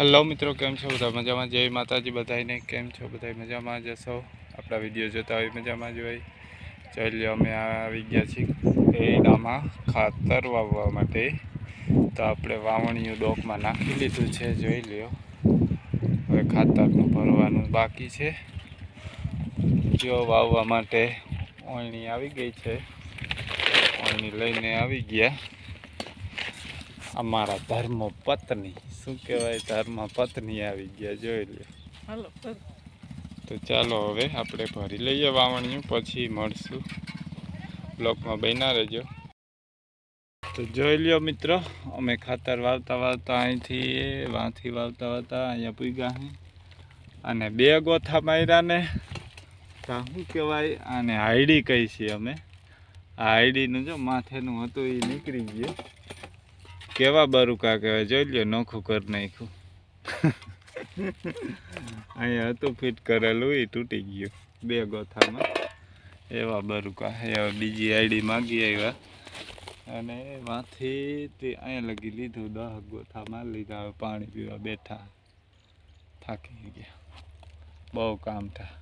Hello મિત્રો, કેમ છો બધા? મજામાં? જય માતાજી બધાને. કેમ છો બધા? મજામાં જશો? આપણા વિડીયો જોતા હોય મજામાં જ હોય. ચાલો, અમે આવી ગયા છીએ એડામાં ખાતર વાવવા માટે. તો આપણે વાવણીયું ડોકમાં નાખી લીધું છે, જોઈ લ્યો. હવે ખાતરનું ભરવાનું બાકી છે. જો વાવવા માટે ઓળણી આવી ગઈ છે. ઓળણી લઈને આવી ગયા અમારા ધર્મ પત્ની. શું કહેવાય? ધર્મ પત્ની આવી ગયા, જોઈ લે. તો ચાલો હવે આપણે ભરી લઈએ વાવણીયું, પછી મળશું. બ્લોકમાં બન્યા રહેજો. તો જોઈ લ્યો મિત્રો, અમે ખાતર વાવતા અહીંથી વાવતા અહીંયા પૂગ્યા છે. અને 2 ગોથા માર્યા ને શું કહેવાય આને? હાયડી કહી છીએ અમે. આ હાયડીનું જો માથેનું હતું એ નીકળી ગયું. કેવા બરુકા કહેવાય, જોઈ લ્યો. નોખું કરી નાખ્યું. અહીંયા હતું ફિટ કરેલું, એ તૂટી ગયું 2 ગોથામાં. એવા બરુકા. હવે બીજી આઈડી માગી આવ્યા અને એમાંથી તે અહીંયા લગી લીધું. 10 ગોથા મારી લીધા. હવે પાણી પીવા બેઠા, થાકી ગયા. બહુ કામ થા.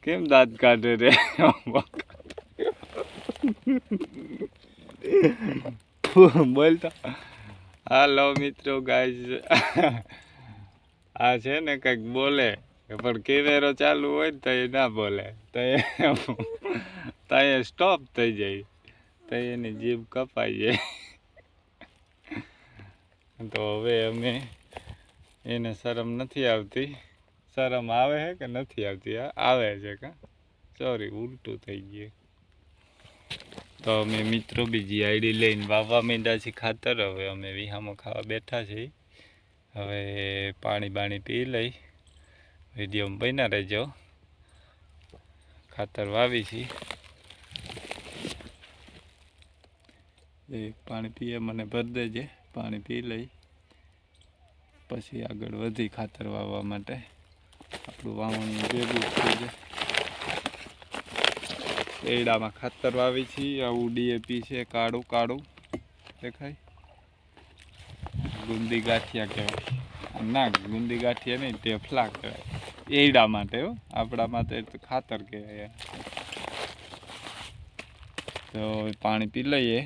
કેમ દાંત કાઢે રે? બોલતો. હાલો મિત્રો, ગાઈઝ, આ છે ને કંઈક બોલે પણ કેમેરો ચાલુ હોય ને તો એ ના બોલે, તો એ સ્ટોપ થઈ જાય, તો એની જીભ કપાઈ જાય. તો હવે અમે એને શરમ નથી આવતી. શરમ આવે છે કે નથી આવતી? આવે છે કા? સોરી, ઉલટું થઈ ગયું. તો અમે મિત્રો બીજી આઈડી લઈને વાવવા માંડ્યા છીએ ખાતર. હવે અમે વિહામો ખાવા બેઠા છીએ. હવે પાણી પી લઈ. વિડીયોમાં બન્યા રહેજો. ખાતર વાવી છીએ. પાણી પીએ મને ભરી દેજે. પાણી પી લઈ પછી આગળ વધી ખાતર વાવવા માટે. આપણું વાવણી ભેગું થઈ જાય. એડામાં ખાતર વાવી છીએ. આવું ડીએપી છે, કાળું દેખાય. ગુંદી ગાંઠિયા કહેવાય. ના, ગુંદી ગાંઠિયા નહીં, ટેફલા કહેવાય. એડા માટે હો, આપણા માટે તો ખાતર કહેવાય. તો પાણી પી લઈએ.